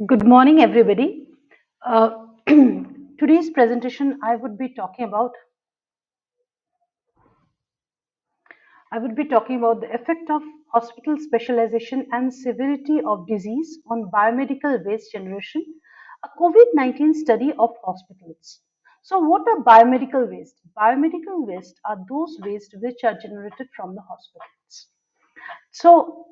Good morning, everybody. Today's presentation, I would be talking about the effect of hospital specialization and severity of disease on biomedical waste generation, a COVID-19 study of hospitals. So, what are biomedical waste? Biomedical waste are those waste which are generated from the hospitals. So,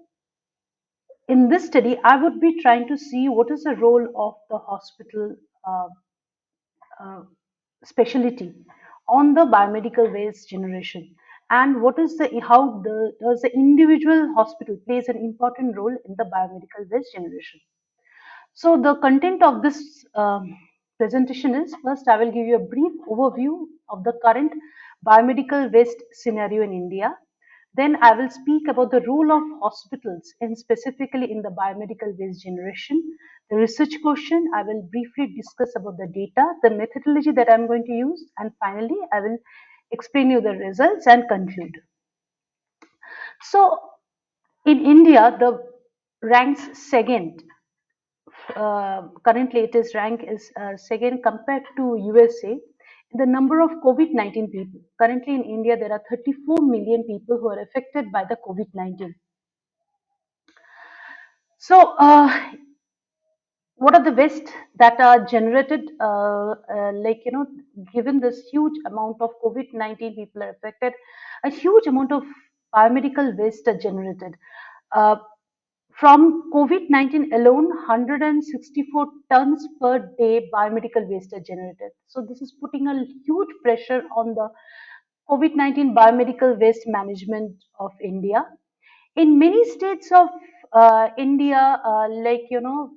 in this study, I would be trying to see what is the role of the hospital uh, uh, specialty on the biomedical waste generation, and what is the how the does the individual hospital plays an important role in the biomedical waste generation. So the content of this presentation is, first I will give you a brief overview of the current biomedical waste scenario in India. Then I will speak about the role of hospitals in specifically in the biomedical waste generation. The research question, I will briefly discuss about the data, the methodology that I'm going to use, and finally I will explain you the results and conclude. So in India, the ranks second. Currently, it is rank is second compared to USA. The number of COVID-19 people. Currently in India, there are 34 million people who are affected by the COVID-19. So, what are the waste that are generated? Given this huge amount of COVID-19 people are affected, a huge amount of biomedical waste are generated. Uh, From COVID-19 alone, 164 tons per day biomedical waste are generated. So this is putting a huge pressure on the COVID-19 biomedical waste management of India. In many states of India,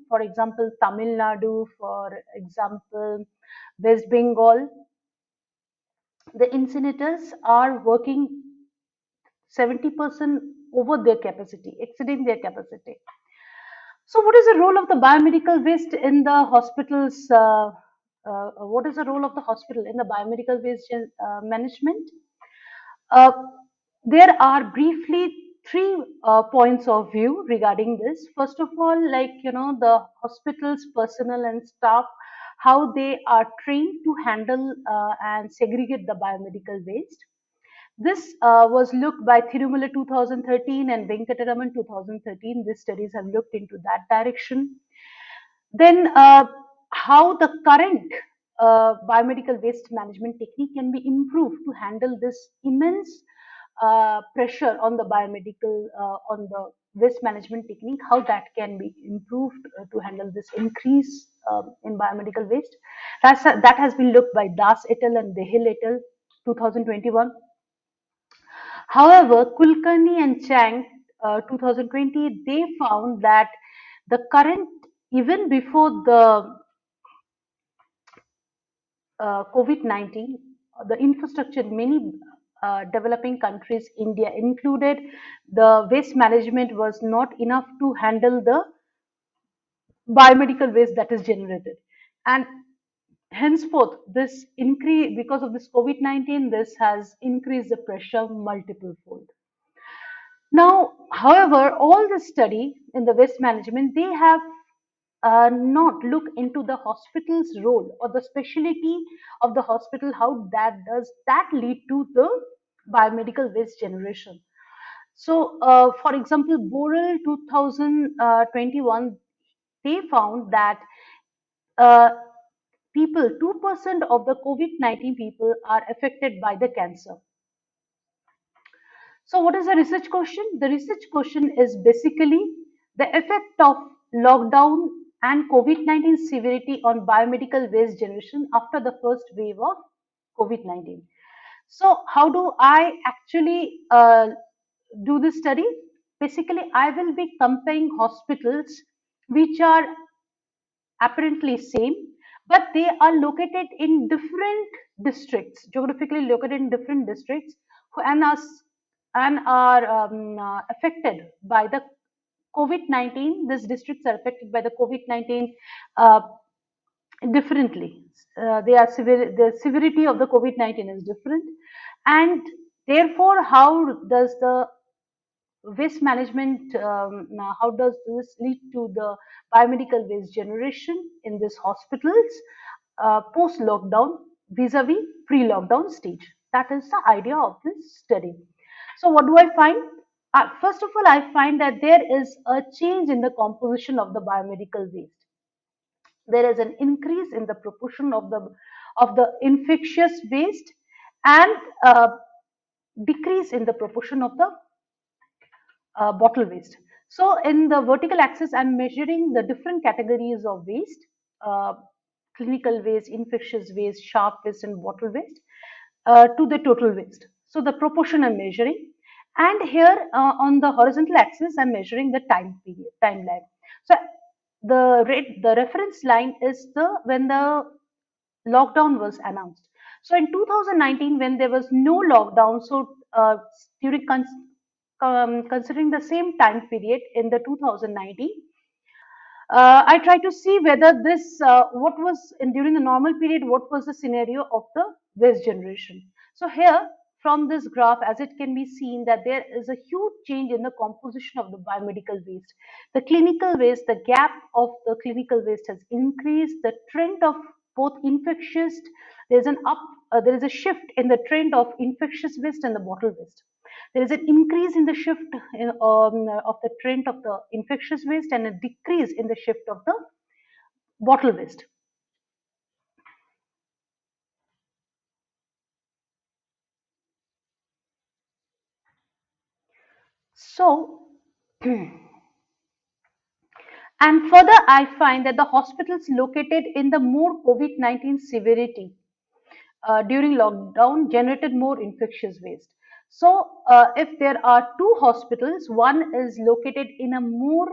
for example, Tamil Nadu, for example, West Bengal, the incinerators are working 70% over their capacity, exceeding their capacity. So, what is the role of the biomedical waste in the hospitals? What is the role of the hospital in the biomedical waste management? Uh, there are briefly three points of view regarding this. First of all, the hospital's personnel and staff, how they are trained to handle and segregate the biomedical waste. This was looked by Thirumala 2013 and Venkataraman 2013. These studies have looked into that direction. Then, how the current biomedical waste management technique can be improved to handle this immense pressure on the biomedical, on the waste management technique, how that can be improved to handle this increase in biomedical waste. That has been looked by Das et al. And Dehel et al. 2021. However, Kulkarni and Chang, 2020, they found that the current, even before the COVID-19, the infrastructure in many developing countries, India included, the waste management was not enough to handle the biomedical waste that is generated. And henceforth, this increase, because of this COVID-19, this has increased the pressure multiple fold. Now, however, all the study in the waste management, they have not look into the hospital's role or the specialty of the hospital, how that does that lead to the biomedical waste generation. So, for example, Borel 2021, they found that uh, 2% of the COVID-19 people are affected by the cancer. So, what is the research question? The research question is basically the effect of lockdown and COVID-19 severity on biomedical waste generation after the first wave of COVID-19. So, how do I actually do this study? Basically, I will be comparing hospitals which are apparently same, but they are located in different districts, geographically located in different districts, and are affected by the COVID-19. These districts are affected by the COVID-19 uh, differently. The severity of the COVID-19 is different, and therefore, how does the waste management, how does this lead to the biomedical waste generation in these hospitals post lockdown vis-a-vis pre-lockdown stage? That is the idea of this study. So what do I find? First of all, I find that there is a change in the composition of the biomedical waste. There is an increase in the proportion of the infectious waste, and decrease in the proportion of the bottle waste. So in the vertical axis, I'm measuring the different categories of waste: uh, clinical waste, infectious waste, sharp waste, and bottle waste, to the total waste. So the proportion I'm measuring, and here on the horizontal axis, I'm measuring the time period, timeline. So the reference line is the when the lockdown was announced. So in 2019, when there was no lockdown, so during considering the same time period in the 2019, I try to see whether this what was during the normal period, what was the scenario of the waste generation. So here from this graph, as it can be seen, that there is a huge change in the composition of the biomedical waste. The clinical waste, the gap of the clinical waste has increased. The trend of both infectious, there's an up, there is a shift in the trend of infectious waste and the bottle waste. There is an increase in the shift of the trend of the infectious waste, and a decrease in the shift of the bottle waste. So, and further, I find that the hospitals located in the more COVID-19 severity during lockdown generated more infectious waste. So, if there are two hospitals, one is located in a more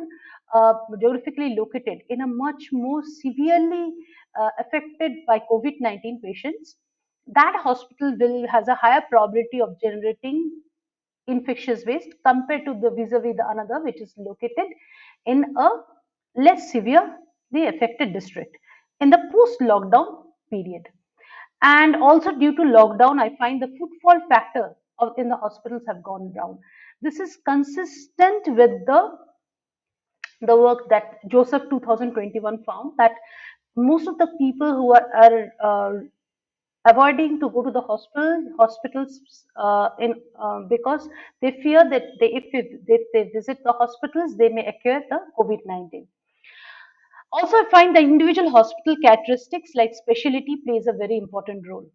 geographically located in a much more severely affected by COVID-19 patients, that hospital will has a higher probability of generating infectious waste compared to the vis-a-vis the another which is located in a less severely affected district in the post-lockdown period. And also due to lockdown, I find the footfall factor in the hospitals have gone down. This is consistent with the work that Joseph 2021 found, that most of the people who are avoiding to go to the hospitals in because they fear that if they visit the hospitals, they may acquire the COVID-19. Also, I find the individual hospital characteristics like specialty plays a very important role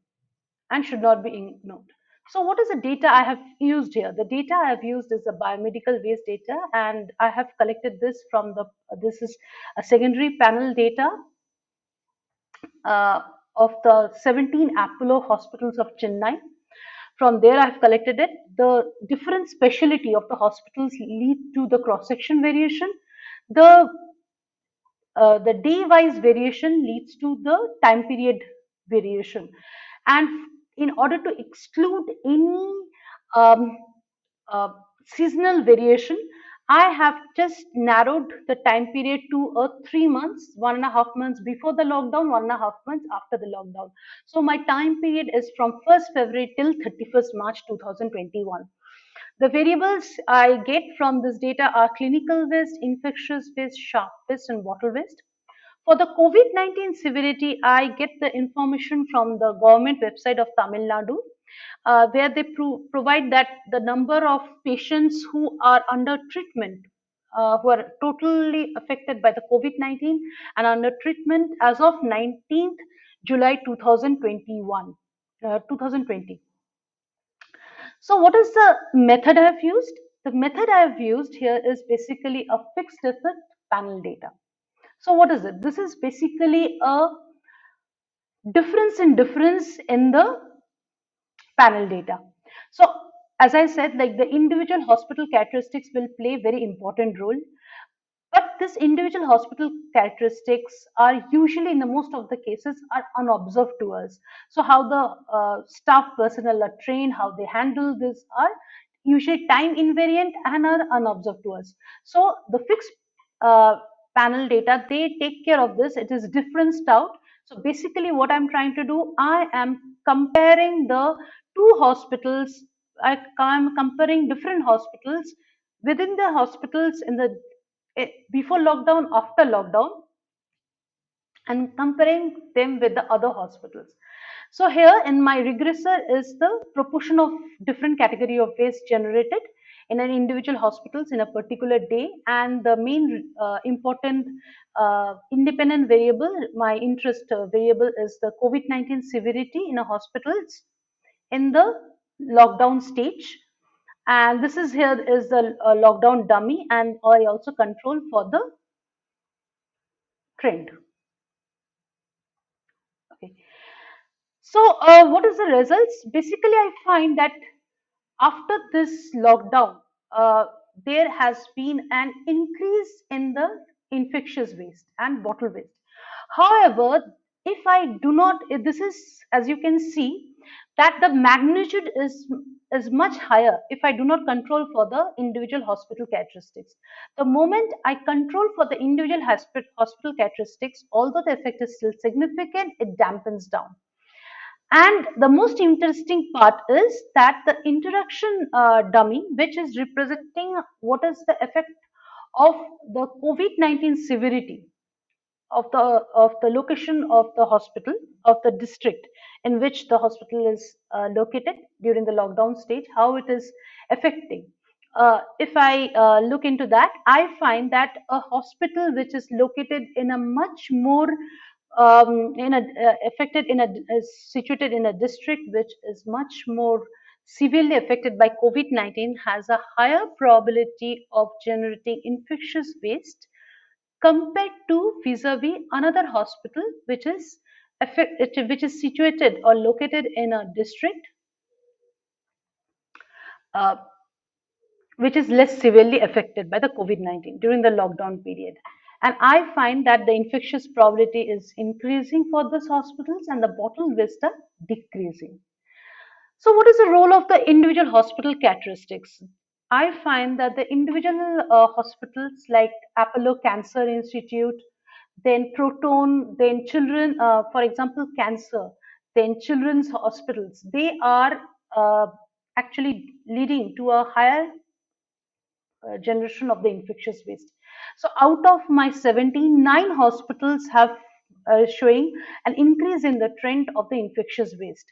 and should not be ignored. So what is the data I have used here? The data I have used is the biomedical waste data, and I have collected this from this is a secondary panel data uh, of the 17 Apollo hospitals of Chennai. From there, I've collected it. The different specialty of the hospitals lead to the cross-section variation. The the day-wise variation leads to the time period variation. And in order to exclude any um, uh, seasonal variation, I have just narrowed the time period to 3 months, 1.5 months before the lockdown, 1.5 months after the lockdown. So my time period is from 1st February till 31st March 2021. The variables I get from this data are clinical waste, infectious waste, sharp waste, and bottle waste. For the COVID-19 severity, I get the information from the government website of Tamil Nadu, where they provide that the number of patients who are under treatment, who are totally affected by the COVID-19 and under treatment as of 19th July 2021, 2020. So what is the method I have used? The method I have used here is basically a fixed effect panel data. So what is it? This is basically a difference in the panel data. So as I said, like the individual hospital characteristics will play very important role. But this individual hospital characteristics are usually, in the most of the cases, are unobserved to us. So how the staff personnel are trained, how they handle this are usually time invariant and are unobserved to us. So the fixed uh, panel data, they take care of this. It is differenced out. So basically what I'm trying to do, I am comparing the two hospitals. I'm comparing different hospitals within the hospitals in the before lockdown, after lockdown, and comparing them with the other hospitals. So here in my regressor is the proportion of different category of waste generated in an individual hospitals in a particular day, and the main important independent variable, my interest variable, is the COVID-19 severity in a hospitals in the lockdown stage. And this is here is the lockdown dummy, and I also control for the trend. Okay. So, what is the results? Basically, I find that after this lockdown, uh, there has been an increase in the infectious waste and bottle waste. However, if I do not, if this is, as you can see, that the magnitude is much higher if I do not control for the individual hospital characteristics. The moment I control for the individual hospital characteristics, although the effect is still significant, it dampens down. And the most interesting part is that the interaction dummy, which is representing what is the effect of the COVID-19 severity of the location of the hospital, of the district in which the hospital is located during the lockdown stage, how it is affecting. If I look into that, I find that a hospital which is located in a much more in a affected in a is situated in a district which is much more severely affected by COVID-19 has a higher probability of generating infectious waste compared to vis-a-vis another hospital which is situated or located in a district uh, which is less severely affected by the COVID-19 during the lockdown period. And I find that the infectious probability is increasing for these hospitals and the bottle waste are decreasing. So, what is the role of the individual hospital characteristics? I find that the individual hospitals like Apollo Cancer Institute, then Proton, then children, for example, cancer, then children's hospitals, they are uh, actually leading to a higher generation of the infectious waste. So out of my 79 hospitals have showing an increase in the trend of the infectious waste.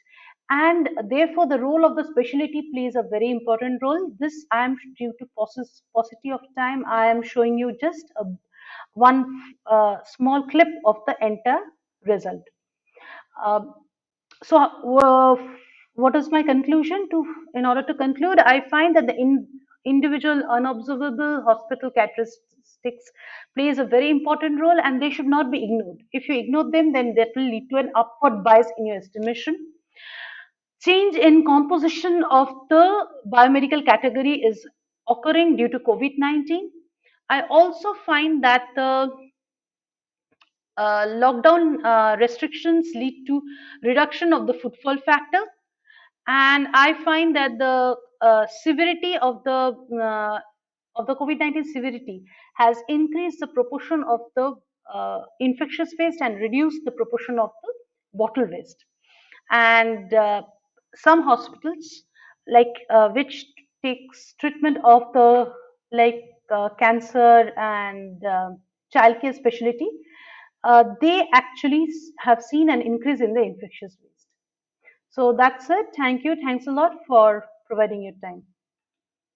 And therefore, the role of the specialty plays a very important role. This I am due to paucity of time. I am showing you just one small clip of the entire result. Uh, so, what is my conclusion? In order to conclude, I find that the individual unobservable hospital characteristics plays a very important role, and they should not be ignored. If you ignore them, then that will lead to an upward bias in your estimation. Change in composition of the biomedical category is occurring due to COVID-19. I also find that the lockdown restrictions lead to reduction of the footfall factor, and I find that the severity of the COVID-19 severity has increased the proportion of the infectious waste and reduced the proportion of the bottle waste. And some hospitals, like which takes treatment of the like cancer and childcare specialty, they actually have seen an increase in the infectious waste. So that's it. Thank you. Thanks a lot for providing your time.